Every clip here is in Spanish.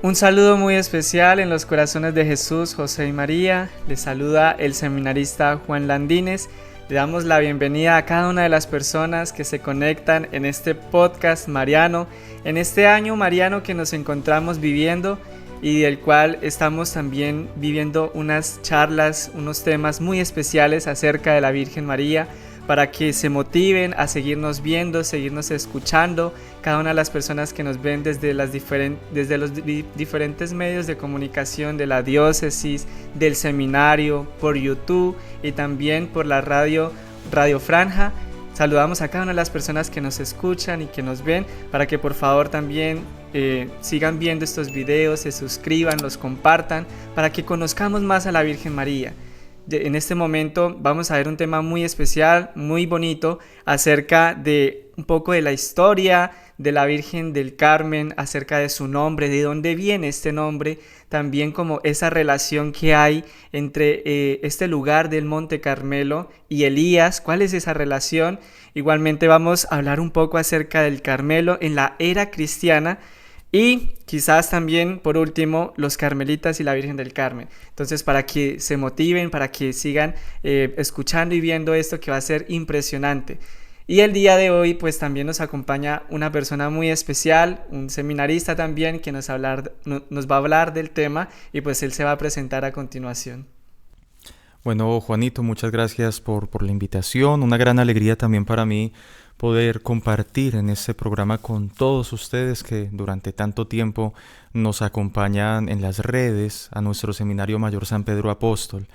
Un saludo muy especial en los corazones de Jesús, José y María. Les saluda el seminarista Juan Landines. Le damos la bienvenida a cada una de las personas que se conectan en este podcast mariano, en este año mariano que nos encontramos viviendo y del cual estamos también viviendo unas charlas, unos temas muy especiales acerca de la Virgen María, para que se motiven a seguirnos viendo, seguirnos escuchando, cada una de las personas que nos ven desde los diferentes medios de comunicación de la diócesis, del seminario, por YouTube y también por la Radio Franja. Saludamos a cada una de las personas que nos escuchan y que nos ven, para que por favor también sigan viendo estos videos, se suscriban, los compartan, para que conozcamos más a la Virgen María. En este momento vamos a ver un tema muy especial, muy bonito, acerca de un poco de la historia de la Virgen del Carmen, acerca de su nombre, de dónde viene este nombre, también como esa relación que hay entre este lugar del Monte Carmelo y Elías. ¿Cuál es esa relación? Igualmente vamos a hablar un poco acerca del Carmelo en la era cristiana, y quizás también, por último, los carmelitas y la Virgen del Carmen. Entonces, para que se motiven, para que sigan escuchando y viendo esto, que va a ser impresionante. Y el día de hoy, pues también nos acompaña una persona muy especial, un seminarista también, que nos va a hablar del tema, y pues él se va a presentar a continuación. Bueno, Juanito, muchas gracias por la invitación. Una gran alegría también para mí poder compartir en este programa con todos ustedes que durante tanto tiempo nos acompañan en las redes a nuestro Seminario Mayor San Pedro Apóstol.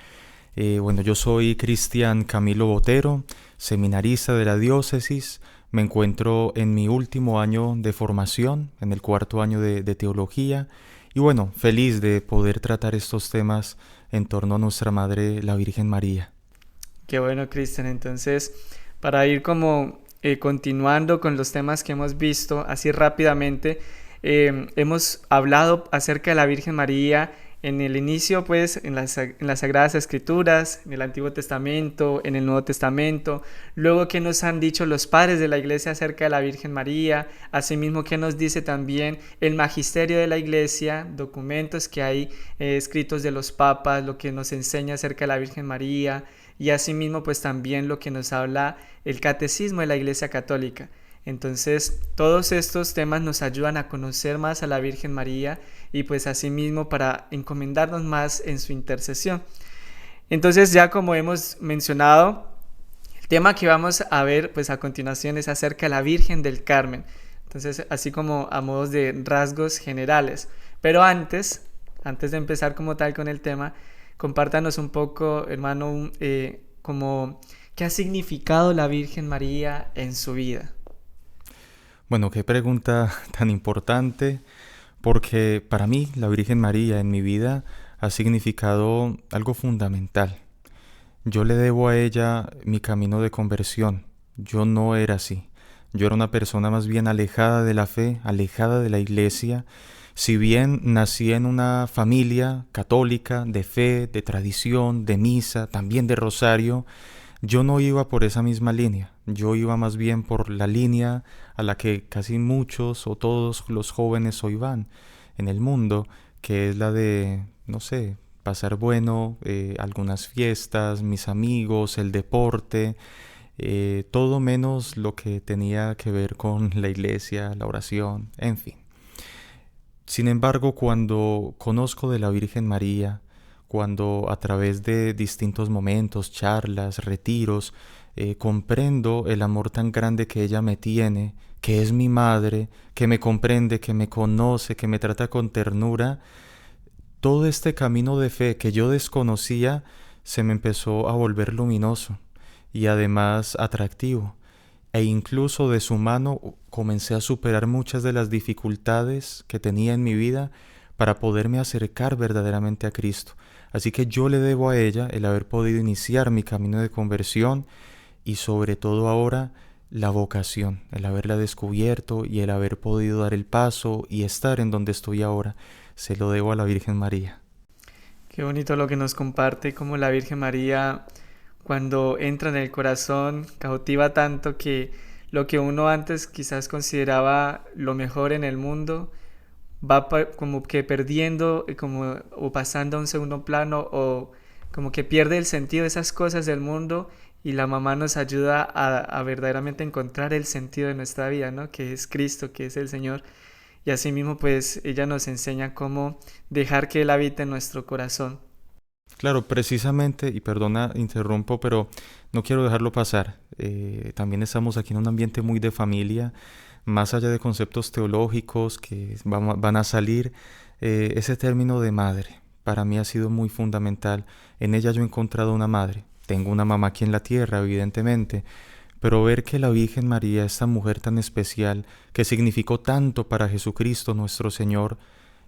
Yo soy Cristian Camilo Botero, seminarista de la diócesis. Me encuentro en mi último año de formación, en el cuarto año de teología. Y bueno, feliz de poder tratar estos temas en torno a nuestra Madre, la Virgen María. Qué bueno, Cristian. Entonces, para ir continuando con los temas que hemos visto así rápidamente, hemos hablado acerca de la Virgen María en el inicio, pues en las Sagradas Escrituras, en el Antiguo Testamento, en el Nuevo Testamento, luego qué nos han dicho los padres de la Iglesia acerca de la Virgen María, asimismo qué nos dice también el magisterio de la Iglesia, documentos que hay escritos de los papas, lo que nos enseña acerca de la Virgen María, y asimismo pues también lo que nos habla el catecismo de la Iglesia Católica. Entonces todos estos temas nos ayudan a conocer más a la Virgen María y pues asimismo para encomendarnos más en su intercesión. Entonces, ya como hemos mencionado, el tema que vamos a ver pues a continuación es acerca de la Virgen del Carmen. Entonces, así como a modos de rasgos generales. Pero antes de empezar como tal con el tema, compártanos un poco, hermano, como qué ha significado la Virgen María en su vida. Bueno, qué pregunta tan importante, porque para mí la Virgen María en mi vida ha significado algo fundamental. Yo le debo a ella mi camino de conversión. Yo no era así. Yo era una persona más bien alejada de la fe, alejada de la iglesia. Si bien nací en una familia católica, de fe, de tradición, de misa, también de rosario, yo no iba por esa misma línea. Yo iba más bien por la línea a la que casi muchos o todos los jóvenes hoy van en el mundo, que es la de, no sé, pasar bueno, algunas fiestas, mis amigos, el deporte, todo menos lo que tenía que ver con la iglesia, la oración, en fin. Sin embargo, cuando conozco de la Virgen María, cuando a través de distintos momentos, charlas, retiros, comprendo el amor tan grande que ella me tiene, que es mi madre, que me comprende, que me conoce, que me trata con ternura, todo este camino de fe que yo desconocía se me empezó a volver luminoso y además atractivo. E incluso de su mano comencé a superar muchas de las dificultades que tenía en mi vida para poderme acercar verdaderamente a Cristo. Así que yo le debo a ella el haber podido iniciar mi camino de conversión y sobre todo ahora la vocación, el haberla descubierto y el haber podido dar el paso y estar en donde estoy ahora. Se lo debo a la Virgen María. Qué bonito lo que nos comparte, como la Virgen María, cuando entra en el corazón, cautiva tanto que lo que uno antes quizás consideraba lo mejor en el mundo, como que perdiendo como, o pasando a un segundo plano o como que pierde el sentido de esas cosas del mundo y la mamá nos ayuda a verdaderamente encontrar el sentido de nuestra vida, ¿no? Que es Cristo, que es el Señor. Y asimismo, pues ella nos enseña cómo dejar que Él habite en nuestro corazón. Claro, precisamente, y perdona, interrumpo, pero no quiero dejarlo pasar. También estamos aquí en un ambiente muy de familia, más allá de conceptos teológicos que van a salir, ese término de madre para mí ha sido muy fundamental. En ella yo he encontrado una madre. Tengo una mamá aquí en la tierra, evidentemente, pero ver que la Virgen María, esta mujer tan especial, que significó tanto para Jesucristo nuestro Señor,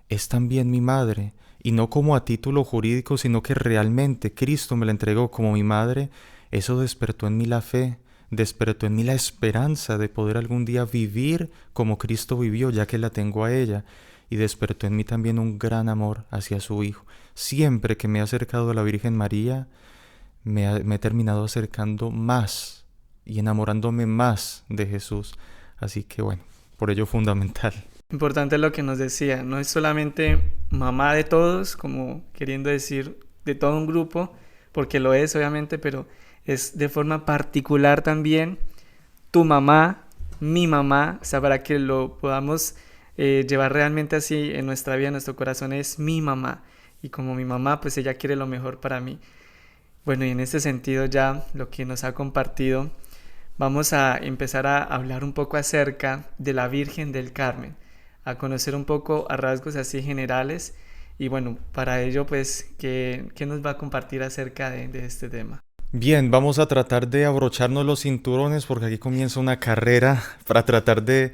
es también mi madre, y no como a título jurídico, sino que realmente Cristo me la entregó como mi madre, eso despertó en mí la fe, despertó en mí la esperanza de poder algún día vivir como Cristo vivió, ya que la tengo a ella, y despertó en mí también un gran amor hacia su Hijo. Siempre que me he acercado a la Virgen María, me he terminado acercando más y enamorándome más de Jesús. Así que bueno, por ello fundamental. Importante lo que nos decía, no es solamente mamá de todos, como queriendo decir de todo un grupo, porque lo es obviamente, pero es de forma particular también tu mamá, mi mamá, o sea, para que lo podamos llevar realmente así en nuestra vida, en nuestro corazón, es mi mamá. Y como mi mamá, pues ella quiere lo mejor para mí. Bueno, y en este sentido ya lo que nos ha compartido, vamos a empezar a hablar un poco acerca de la Virgen del Carmen, a conocer un poco a rasgos así generales. Y bueno, para ello, pues, ¿qué nos va a compartir acerca de este tema? Bien, vamos a tratar de abrocharnos los cinturones porque aquí comienza una carrera para tratar de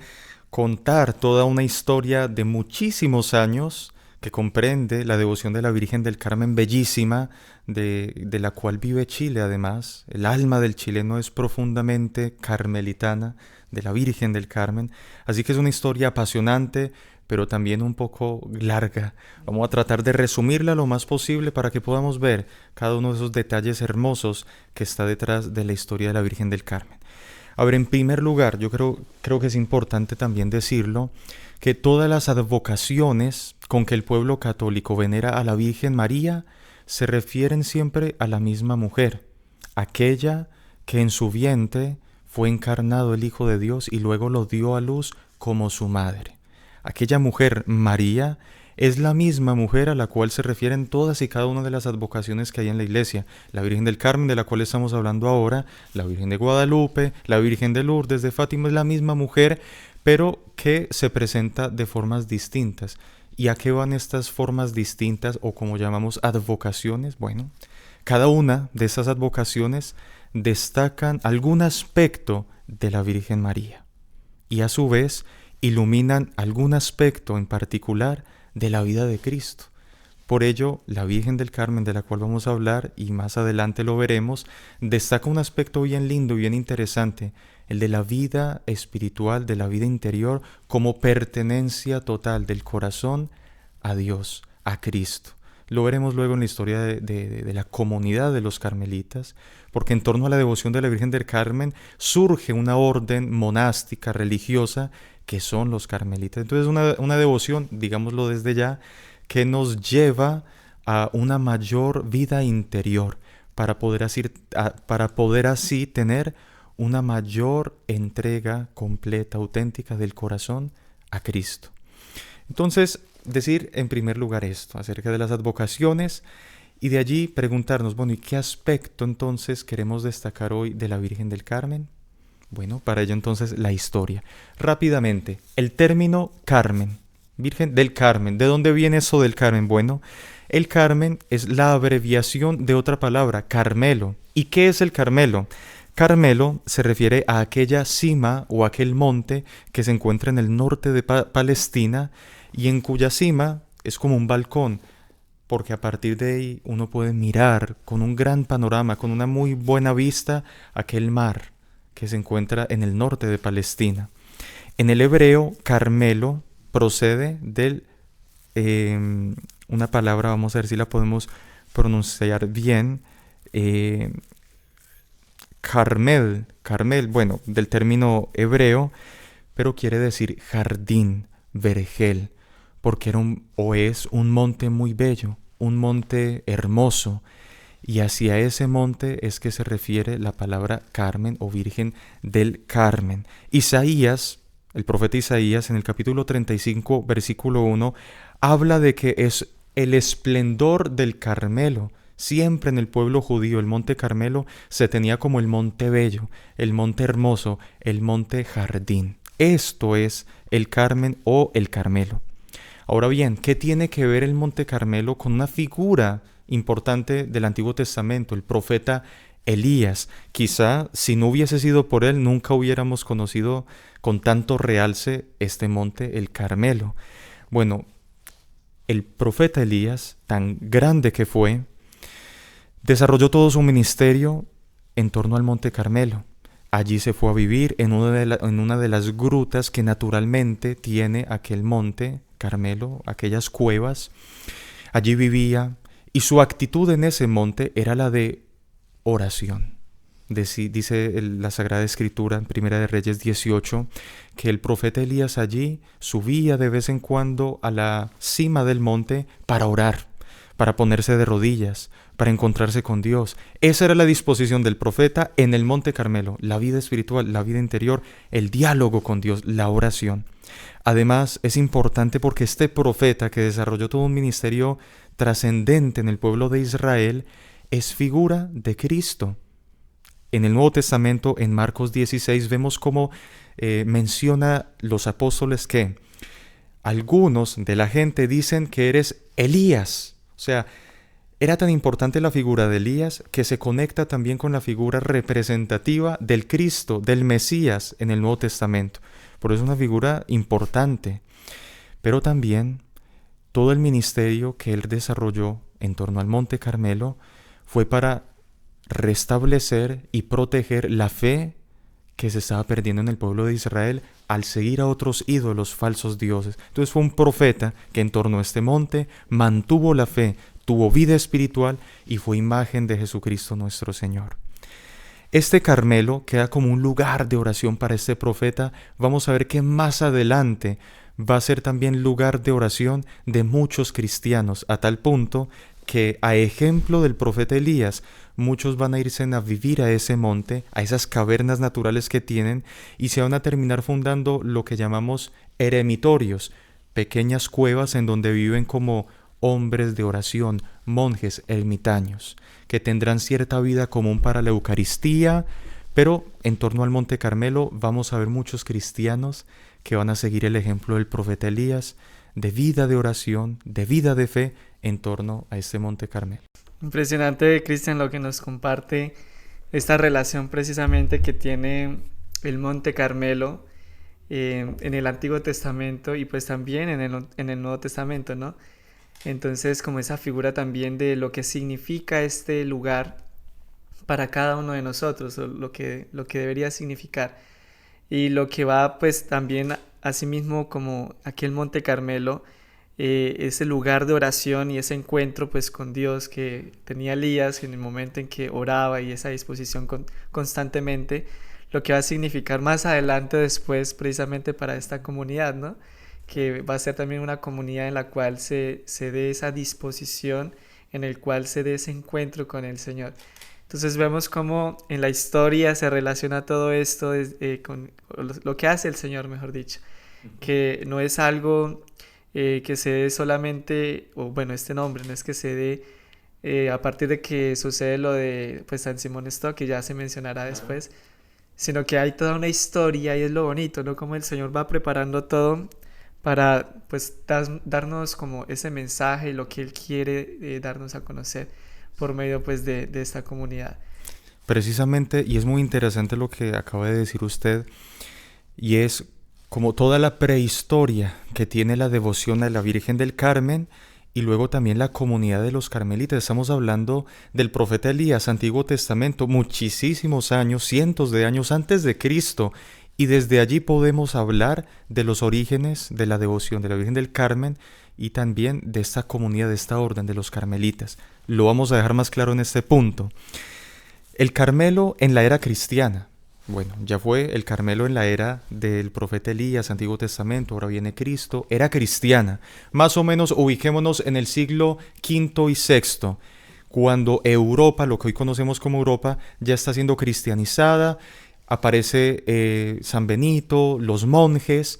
contar toda una historia de muchísimos años que comprende la devoción de la Virgen del Carmen bellísima, de la cual vive Chile además. El alma del chileno es profundamente carmelitana, de la Virgen del Carmen. Así que es una historia apasionante, pero también un poco larga. Vamos a tratar de resumirla lo más posible para que podamos ver cada uno de esos detalles hermosos que está detrás de la historia de la Virgen del Carmen. A ver, en primer lugar, yo creo que es importante también decirlo, que todas las advocaciones con que el pueblo católico venera a la Virgen María se refieren siempre a la misma mujer, aquella que en su vientre fue encarnado el Hijo de Dios y luego lo dio a luz como su madre. Aquella mujer, María, es la misma mujer a la cual se refieren todas y cada una de las advocaciones que hay en la iglesia. La Virgen del Carmen, de la cual estamos hablando ahora, la Virgen de Guadalupe, la Virgen de Lourdes, de Fátima, es la misma mujer, pero que se presenta de formas distintas. ¿Y a qué van estas formas distintas o como llamamos advocaciones? Bueno, cada una de esas advocaciones destacan algún aspecto de la Virgen María y a su vez iluminan algún aspecto en particular de la vida de Cristo. Por ello, la Virgen del Carmen, de la cual vamos a hablar y más adelante lo veremos, destaca un aspecto bien lindo, bien interesante, el de la vida espiritual, de la vida interior, como pertenencia total del corazón a Dios, a Cristo. Lo veremos luego en la historia de la comunidad de los carmelitas, porque en torno a la devoción de la Virgen del Carmen surge una orden monástica, religiosa, que son los carmelitas. Entonces una devoción, digámoslo desde ya, que nos lleva a una mayor vida interior para poder así tener una mayor entrega completa, auténtica del corazón a Cristo. Entonces, decir en primer lugar esto acerca de las advocaciones y de allí preguntarnos, bueno, ¿y qué aspecto entonces queremos destacar hoy de la Virgen del Carmen? Bueno, para ello entonces la historia. Rápidamente, el término Carmen, Virgen del Carmen, ¿de dónde viene eso del Carmen? Bueno, el Carmen es la abreviación de otra palabra, Carmelo. ¿Y qué es el Carmelo? Carmelo se refiere a aquella cima o aquel monte que se encuentra en el norte de Palestina y en cuya cima es como un balcón, porque a partir de ahí uno puede mirar con un gran panorama, con una muy buena vista, aquel mar que se encuentra en el norte de Palestina. En el hebreo, Carmelo procede de una palabra, vamos a ver si la podemos pronunciar bien, Carmel, bueno, del término hebreo, pero quiere decir jardín, vergel. porque era o es un monte muy bello, un monte hermoso, y hacia ese monte es que se refiere la palabra Carmen o Virgen del Carmen. Isaías, el profeta Isaías, en el capítulo 35, versículo 1, habla de que es el esplendor del Carmelo. Siempre en el pueblo judío el monte Carmelo se tenía como el monte bello, el monte hermoso, el monte jardín. Esto es el Carmen o el Carmelo. Ahora bien, ¿qué tiene que ver el monte Carmelo con una figura importante del Antiguo Testamento, el profeta Elías? Quizá si no hubiese sido por él, nunca hubiéramos conocido con tanto realce este monte, el Carmelo. Bueno, el profeta Elías, tan grande que fue, desarrolló todo su ministerio en torno al monte Carmelo. Allí se fue a vivir en una de las grutas que naturalmente tiene aquel monte Carmelo, aquellas cuevas. Allí vivía y su actitud en ese monte era la de oración. Dice la Sagrada Escritura en Primera de Reyes 18 que el profeta Elías allí subía de vez en cuando a la cima del monte para orar, para ponerse de rodillas, para encontrarse con Dios. Esa era la disposición del profeta en el monte Carmelo, la vida espiritual, la vida interior, el diálogo con Dios, la oración. Además, es importante porque este profeta que desarrolló todo un ministerio trascendente en el pueblo de Israel es figura de Cristo. En el Nuevo Testamento, en Marcos 16, vemos cómo menciona los apóstoles que algunos de la gente dicen que eres Elías. O sea, era tan importante la figura de Elías que se conecta también con la figura representativa del Cristo, del Mesías en el Nuevo Testamento. Por eso es una figura importante. Pero también todo el ministerio que él desarrolló en torno al Monte Carmelo fue para restablecer y proteger la fe que se estaba perdiendo en el pueblo de Israel al seguir a otros ídolos, falsos dioses. Entonces fue un profeta que en torno a este monte mantuvo la fe, tuvo vida espiritual y fue imagen de Jesucristo nuestro Señor. Este Carmelo queda como un lugar de oración para este profeta. Vamos a ver que más adelante va a ser también lugar de oración de muchos cristianos, a tal punto que, a ejemplo del profeta Elías, muchos van a irse a vivir a ese monte, a esas cavernas naturales que tienen, y se van a terminar fundando lo que llamamos eremitorios, pequeñas cuevas en donde viven como hombres de oración, monjes ermitaños, que tendrán cierta vida común para la Eucaristía, pero en torno al Monte Carmelo vamos a ver muchos cristianos que van a seguir el ejemplo del profeta Elías, de vida de oración, de vida de fe en torno a este Monte Carmelo. Impresionante, Cristian, lo que nos comparte esta relación precisamente que tiene el Monte Carmelo en el Antiguo Testamento y pues también en el Nuevo Testamento, ¿no? Entonces, como esa figura también de lo que significa este lugar para cada uno de nosotros, o lo que debería significar. Y lo que va pues también asimismo como aquel Monte Carmelo, ese lugar de oración y ese encuentro pues con Dios que tenía Elías en el momento en que oraba y esa disposición constantemente, lo que va a significar más adelante después precisamente para esta comunidad, ¿no? Que va a ser también una comunidad en la cual se dé esa disposición, en el cual se dé ese encuentro con el Señor. Entonces vemos cómo en la historia se relaciona todo esto con lo que hace el Señor, mejor dicho, que no es algo que se dé solamente, o bueno, este nombre no es que se dé a partir de que sucede lo de pues San Simón Stock, que ya se mencionará después, sino que hay toda una historia y es lo bonito, ¿no? Como el Señor va preparando todo para pues darnos como ese mensaje y lo que Él quiere darnos a conocer por medio pues de esta comunidad. Precisamente, y es muy interesante lo que acaba de decir usted, y es como toda la prehistoria que tiene la devoción a la Virgen del Carmen y luego también la comunidad de los carmelitas. Estamos hablando del profeta Elías, Antiguo Testamento, muchísimos años, cientos de años antes de Cristo, y desde allí podemos hablar de los orígenes de la devoción de la Virgen del Carmen y también de esta comunidad, de esta orden de los carmelitas. Lo vamos a dejar más claro en este punto. El Carmelo en la era cristiana Bueno, ya fue el Carmelo en la era del profeta Elías, Antiguo Testamento, ahora viene Cristo, era cristiana. Más o menos ubiquémonos en el siglo V y VI, cuando Europa, lo que hoy conocemos como Europa, ya está siendo cristianizada, aparece San Benito, los monjes,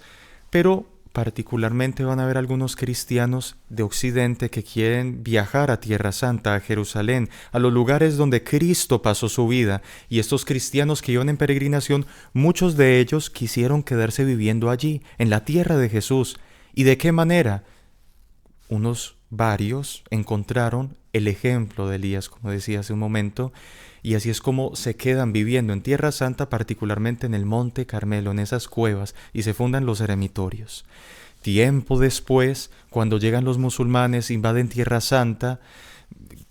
pero particularmente van a haber algunos cristianos de Occidente que quieren viajar a Tierra Santa, a Jerusalén, a los lugares donde Cristo pasó su vida. Y estos cristianos que iban en peregrinación, muchos de ellos quisieron quedarse viviendo allí, en la tierra de Jesús. ¿Y de qué manera? Varios encontraron el ejemplo de Elías, como decía hace un momento, y así es como se quedan viviendo en Tierra Santa, particularmente en el Monte Carmelo, en esas cuevas, y se fundan los eremitorios. Tiempo después, cuando llegan los musulmanes, invaden Tierra Santa,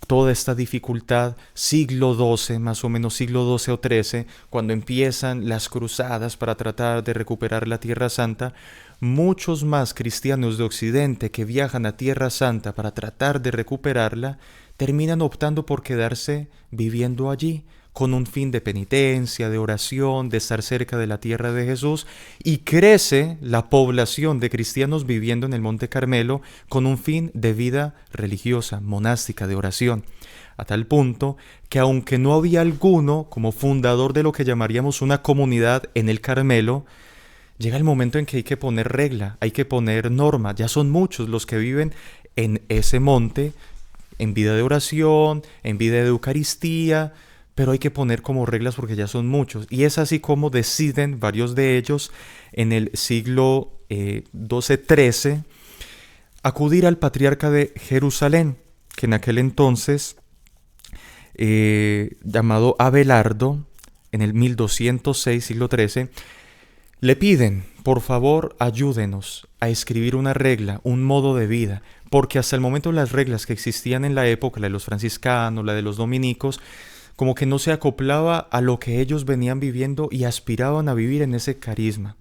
toda esta dificultad, siglo XII, más o menos siglo XII o XIII, cuando empiezan las cruzadas para tratar de recuperar la Tierra Santa, muchos más cristianos de Occidente que viajan a Tierra Santa para tratar de recuperarla, terminan optando por quedarse viviendo allí, con un fin de penitencia, de oración, de estar cerca de la tierra de Jesús, y crece la población de cristianos viviendo en el Monte Carmelo con un fin de vida religiosa, monástica, de oración, a tal punto que aunque no había alguno como fundador de lo que llamaríamos una comunidad en el Carmelo, llega el momento en que hay que poner regla, hay que poner norma. Ya son muchos los que viven en ese monte, en vida de oración, en vida de Eucaristía, pero hay que poner como reglas porque ya son muchos. Y es así como deciden varios de ellos en el siglo XII-XIII acudir al patriarca de Jerusalén, que en aquel entonces, llamado Abelardo, en el 1206, siglo XIII, le piden, por favor, ayúdenos a escribir una regla, un modo de vida, porque hasta el momento las reglas que existían en la época, la de los franciscanos, la de los dominicos, como que no se acoplaba a lo que ellos venían viviendo y aspiraban a vivir en ese carisma.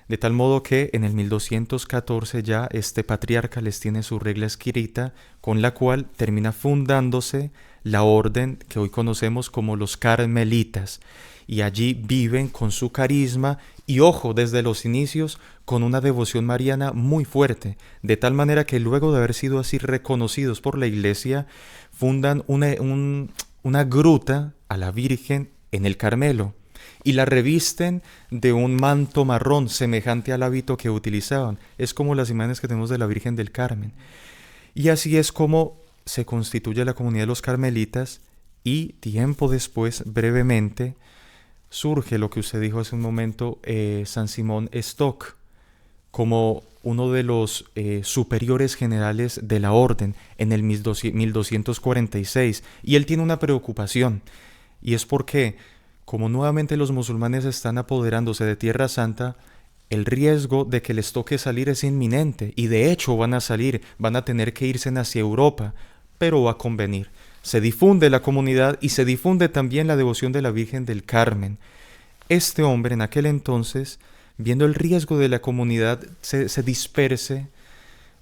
De tal modo que en el 1214 ya este patriarca les tiene su regla escrita, con la cual termina fundándose la orden que hoy conocemos como los carmelitas. Y allí viven con su carisma y, ojo, desde los inicios con una devoción mariana muy fuerte, de tal manera que luego de haber sido así reconocidos por la Iglesia, fundan una gruta a la Virgen en el Carmelo y la revisten de un manto marrón semejante al hábito que utilizaban. Es como las imágenes que tenemos de la Virgen del Carmen. Y así es como se constituye la comunidad de los carmelitas y tiempo después, brevemente, surge lo que usted dijo hace un momento, San Simón Stock, como uno de los superiores generales de la orden en el 1246. Y él tiene una preocupación, y es porque, como nuevamente los musulmanes están apoderándose de Tierra Santa, el riesgo de que les toque salir es inminente, y de hecho van a salir, van a tener que irse hacia Europa, pero va a convenir. Se difunde la comunidad y se difunde también la devoción de la Virgen del Carmen. Este hombre en aquel entonces, viendo el riesgo de la comunidad se disperse,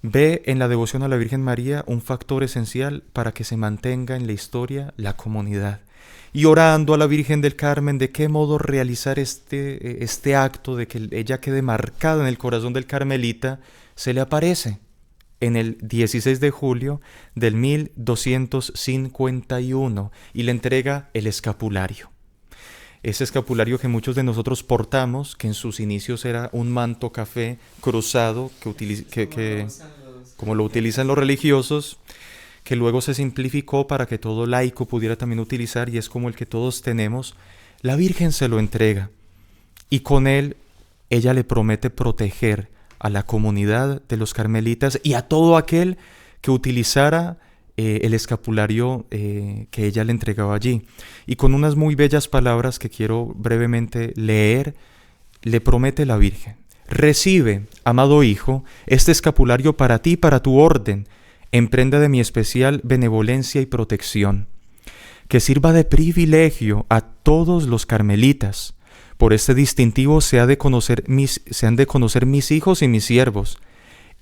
ve en la devoción a la Virgen María un factor esencial para que se mantenga en la historia la comunidad. Y orando a la Virgen del Carmen de qué modo realizar este acto de que ella quede marcada en el corazón del carmelita, se le aparece en el 16 de julio del 1251 y le entrega el escapulario. Ese escapulario que muchos de nosotros portamos, que en sus inicios era un manto café cruzado, como lo utilizan los religiosos, que luego se simplificó para que todo laico pudiera también utilizar, y es como el que todos tenemos. La Virgen se lo entrega y con él ella le promete proteger a la comunidad de los carmelitas y a todo aquel que utilizara el escapulario que ella le entregaba allí. Y con unas muy bellas palabras que quiero brevemente leer, le promete la Virgen: recibe, amado hijo, este escapulario para ti y para tu orden, en prenda de mi especial benevolencia y protección, que sirva de privilegio a todos los carmelitas. Por este distintivo se han de conocer mis hijos y mis siervos.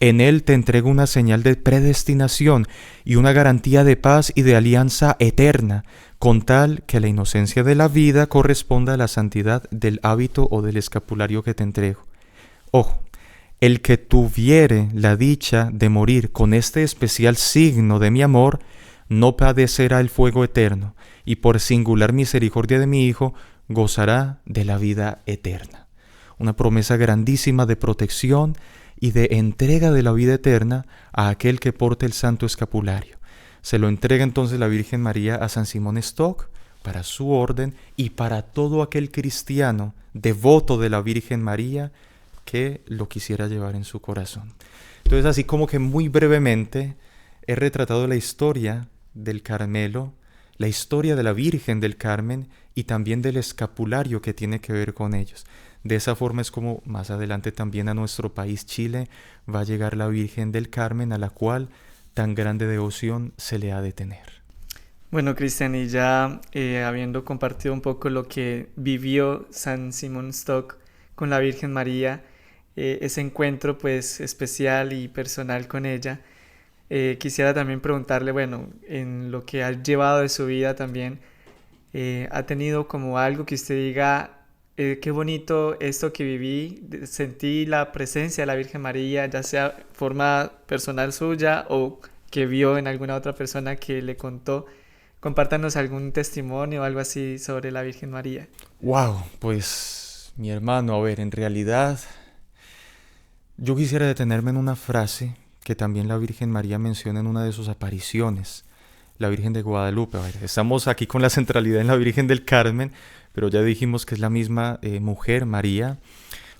En Él te entrego una señal de predestinación y una garantía de paz y de alianza eterna, con tal que la inocencia de la vida corresponda a la santidad del hábito o del escapulario que te entrego. Ojo, el que tuviere la dicha de morir con este especial signo de mi amor, no padecerá el fuego eterno, y por singular misericordia de mi Hijo, gozará de la vida eterna. Una promesa grandísima de protección y de entrega de la vida eterna a aquel que porte el santo escapulario. Se lo entrega entonces la Virgen María a San Simón Stock para su orden y para todo aquel cristiano devoto de la Virgen María que lo quisiera llevar en su corazón. Entonces, así como que muy brevemente he retratado la historia del Carmelo, la historia de la Virgen del Carmen y también del escapulario que tiene que ver con ellos. De esa forma es como más adelante también a nuestro país Chile va a llegar la Virgen del Carmen, a la cual tan grande devoción se le ha de tener. Bueno, Cristian, y ya habiendo compartido un poco lo que vivió San Simón Stock con la Virgen María, ese encuentro pues especial y personal con ella, quisiera también preguntarle, bueno, en lo que ha llevado de su vida también, ¿ha tenido como algo que usted diga, qué bonito esto que viví, sentí la presencia de la Virgen María, ya sea forma personal suya o que vio en alguna otra persona que le contó? Compártanos algún testimonio o algo así sobre la Virgen María. Wow, pues mi hermano, a ver, en realidad yo quisiera detenerme en una frase que también la Virgen María menciona en una de sus apariciones, la Virgen de Guadalupe. A ver, estamos aquí con la centralidad en la Virgen del Carmen, pero ya dijimos que es la misma mujer, María.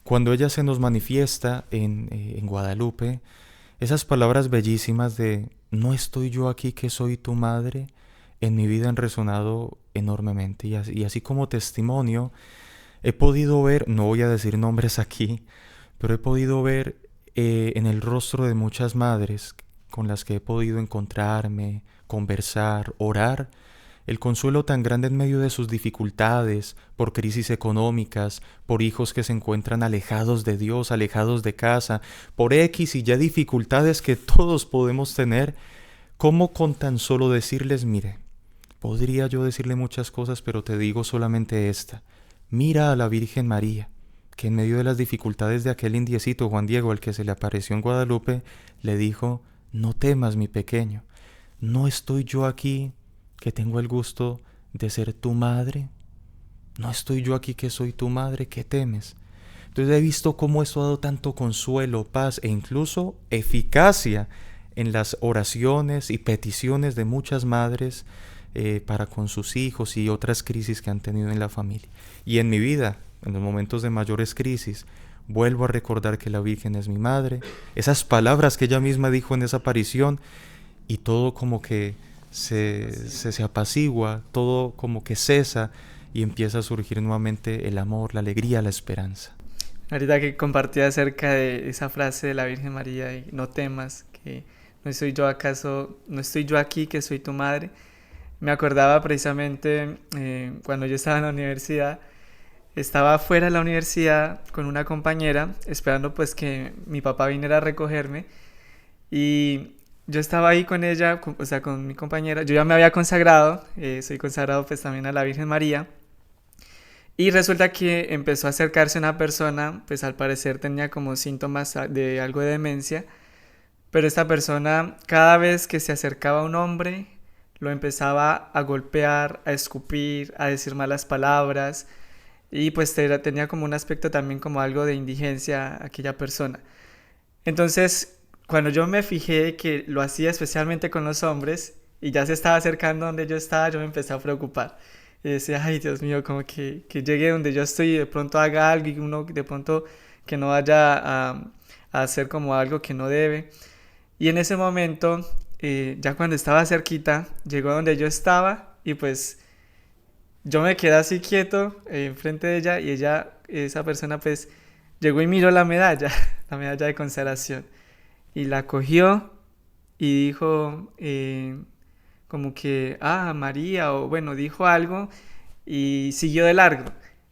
Cuando ella se nos manifiesta en Guadalupe, esas palabras bellísimas de "no estoy yo aquí que soy tu madre", en mi vida han resonado enormemente. Y así como testimonio, he podido ver, no voy a decir nombres aquí, pero he podido ver en el rostro de muchas madres con las que he podido encontrarme, conversar, orar, el consuelo tan grande en medio de sus dificultades, por crisis económicas, por hijos que se encuentran alejados de Dios, alejados de casa, por X y Y dificultades que todos podemos tener. ¿Cómo con tan solo decirles, mire, podría yo decirle muchas cosas, pero te digo solamente esta: mira a la Virgen María, que en medio de las dificultades de aquel indiecito Juan Diego al que se le apareció en Guadalupe, le dijo: no temas, mi pequeño, ¿no estoy yo aquí que tengo el gusto de ser tu madre? ¿No estoy yo aquí que soy tu madre? ¿Qué temes? Entonces he visto cómo esto ha dado tanto consuelo, paz e incluso eficacia en las oraciones y peticiones de muchas madres para con sus hijos y otras crisis que han tenido en la familia. Y en mi vida, en los momentos de mayores crisis, vuelvo a recordar que la Virgen es mi madre, esas palabras que ella misma dijo en esa aparición, y todo como que se apacigua, todo como que cesa y empieza a surgir nuevamente el amor, la alegría, la esperanza. Ahorita que compartí acerca de esa frase de la Virgen María y no temas, que no estoy yo aquí que soy tu madre, me acordaba precisamente cuando yo estaba en la universidad. Estaba fuera de la universidad con una compañera esperando pues que mi papá viniera a recogerme, y yo estaba ahí con ella, o sea, con mi compañera. Yo ya me había consagrado, soy consagrado pues también a la Virgen María, y resulta que empezó a acercarse una persona, pues al parecer tenía como síntomas de algo de demencia, pero esta persona cada vez que se acercaba a un hombre lo empezaba a golpear, a escupir, a decir malas palabras, y pues tenía como un aspecto también como algo de indigencia aquella persona. Entonces, cuando yo me fijé que lo hacía especialmente con los hombres y ya se estaba acercando donde yo estaba, yo me empecé a preocupar. Y decía, ay Dios mío, como que llegue donde yo estoy y de pronto haga algo, y uno de pronto que no vaya a hacer como algo que no debe. Y en ese momento, ya cuando estaba cerquita, llegó donde yo estaba y pues yo me quedé así quieto enfrente de ella, y esa persona pues llegó y miró la medalla, la medalla de consagración, y la cogió y dijo como que, María, o bueno, dijo algo y siguió de largo.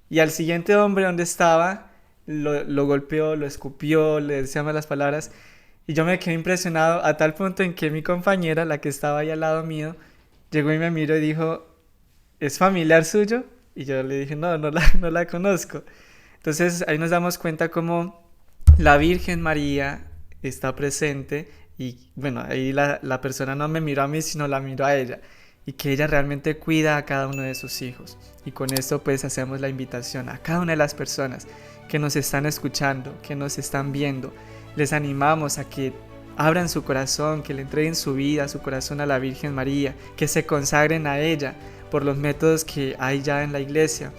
Y al siguiente hombre donde estaba, lo golpeó, lo escupió, le decía malas palabras, Y yo me quedé impresionado a tal punto en que mi compañera, la que estaba ahí al lado mío, llegó y me miró y dijo, ¿es familiar suyo? Y yo le dije, no, no la conozco. Entonces ahí nos damos cuenta cómo la Virgen María está presente y bueno, ahí la persona no me miró a mí, sino la miró a ella y que ella realmente cuida a cada uno de sus hijos. Y con esto pues hacemos la invitación a cada una de las personas que nos están escuchando, que nos están viendo. Les animamos a que abran su corazón, que le entreguen su vida, su corazón a la Virgen María, que se consagren a ella por los métodos que hay ya en la iglesia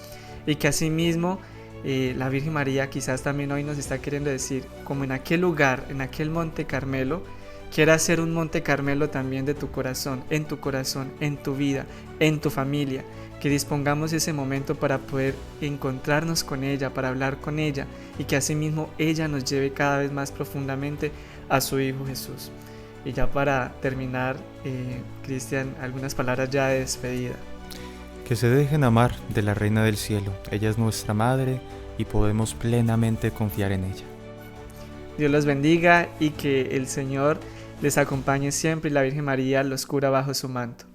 y que asimismo la Virgen María quizás también hoy nos está queriendo decir, como en aquel lugar, en aquel Monte Carmelo, quiera hacer un Monte Carmelo también de tu corazón, en tu vida, en tu familia, que dispongamos ese momento para poder encontrarnos con ella, para hablar con ella y que asimismo ella nos lleve cada vez más profundamente a su Hijo Jesús. Y ya para terminar, Cristian, algunas palabras ya de despedida. Que se dejen amar de la Reina del Cielo. Ella es nuestra Madre y podemos plenamente confiar en ella. Dios los bendiga y que el Señor les acompañe siempre y la Virgen María los cubra bajo su manto.